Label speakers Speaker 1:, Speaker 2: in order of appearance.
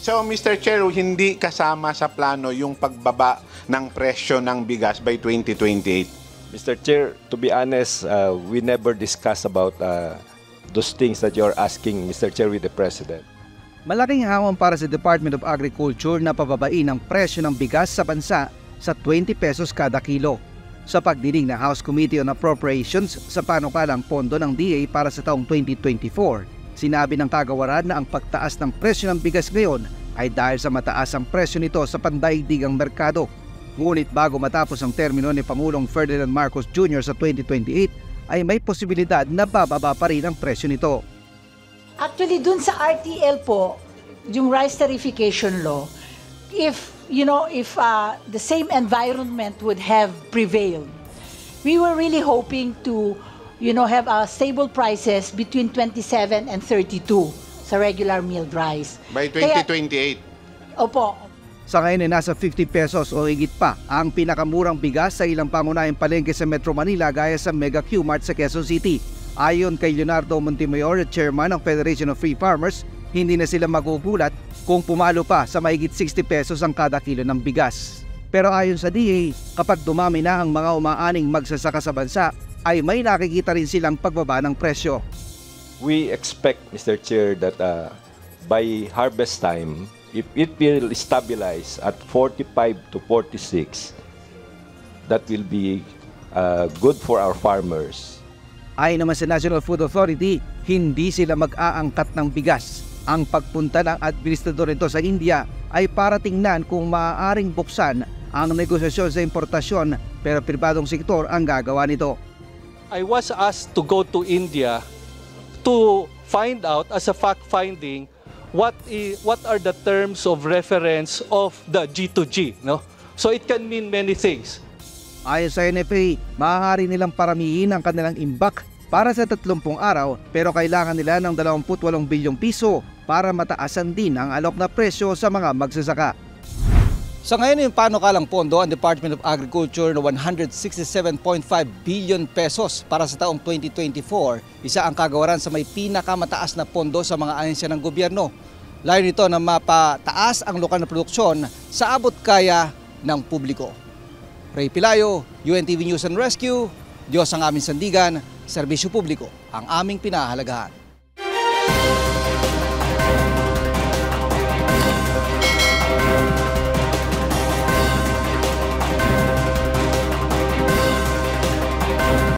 Speaker 1: So, Mr. Chair, hindi kasama sa plano yung pagbaba ng presyo ng bigas by 2028?
Speaker 2: Mr. Chair, to be honest, we never discuss about those things that you're asking, Mr. Chair, with the President.
Speaker 3: Malaking hamon para sa Department of Agriculture na pababain ang presyo ng bigas sa bansa sa 20 pesos kada kilo. Sa pagdinig ng House Committee on Appropriations sa panukalang pondo ng DA para sa taong 2024, sinabi ng kagawaran na ang pagtaas ng presyo ng bigas ngayon ay dahil sa mataas ang presyo nito sa pandaigdigang merkado. Ngunit bago matapos ang termino ni Pangulong Ferdinand Marcos Jr. sa 2028 ay may posibilidad na bababa pa rin ang presyo nito.
Speaker 4: Actually, dun sa RTL po, yung rice tarification law, if the same environment would have prevailed, we were really hoping to have stable prices between 27 and 32 sa regular milled rice.
Speaker 1: By 2028?
Speaker 4: Opo.
Speaker 3: Sa ngayon ay nasa 50 pesos o higit pa ang pinakamurang bigas sa ilang pangunahing palengke sa Metro Manila gaya sa Mega Q-Mart sa Quezon City. Ayon kay Leonardo Montemayor, chairman ng Federation of Free Farmers, hindi na sila magugulat kung pumalo pa sa mahigit 60 pesos ang kada kilo ng bigas. Pero ayon sa DA, kapag dumami na ang mga umaaning magsasaka sa bansa, ay may nakikita rin silang pagbaba ng presyo.
Speaker 2: We expect, Mr. Chair, that by harvest time, if it will stabilize at 45 to 46, that will be good for our farmers.
Speaker 3: Ayon naman sa National Food Authority, hindi sila mag-aangkat ng bigas. Ang pagpunta ng administrador nito sa India ay para tingnan kung maaaring buksan ang negosasyon sa importasyon, pero pribadong sektor ang gagawa nito.
Speaker 5: I was asked to go to India to find out as a fact-finding what are the terms of reference of the G2G. No? So it can mean many things.
Speaker 3: Ayon sa NFA, maaari nilang paramihin ang kanilang imbak para sa 30 araw, pero kailangan nila ng 28 bilyong piso para mataasan din ang alok na presyo sa mga magsasaka. Sa ngayon, yung panukalang pondo ang Department of Agriculture na 167.5 billion pesos para sa taong 2024. Isa ang kagawaran sa may pinakamataas na pondo sa mga ahensya ng gobyerno. Layo nito na mapataas ang lokal na produksyon sa abot kaya ng publiko. Ray Pilayo, UNTV News and Rescue, Diyos ang aming sandigan, serbisyo publiko ang aming pinahahalagahan.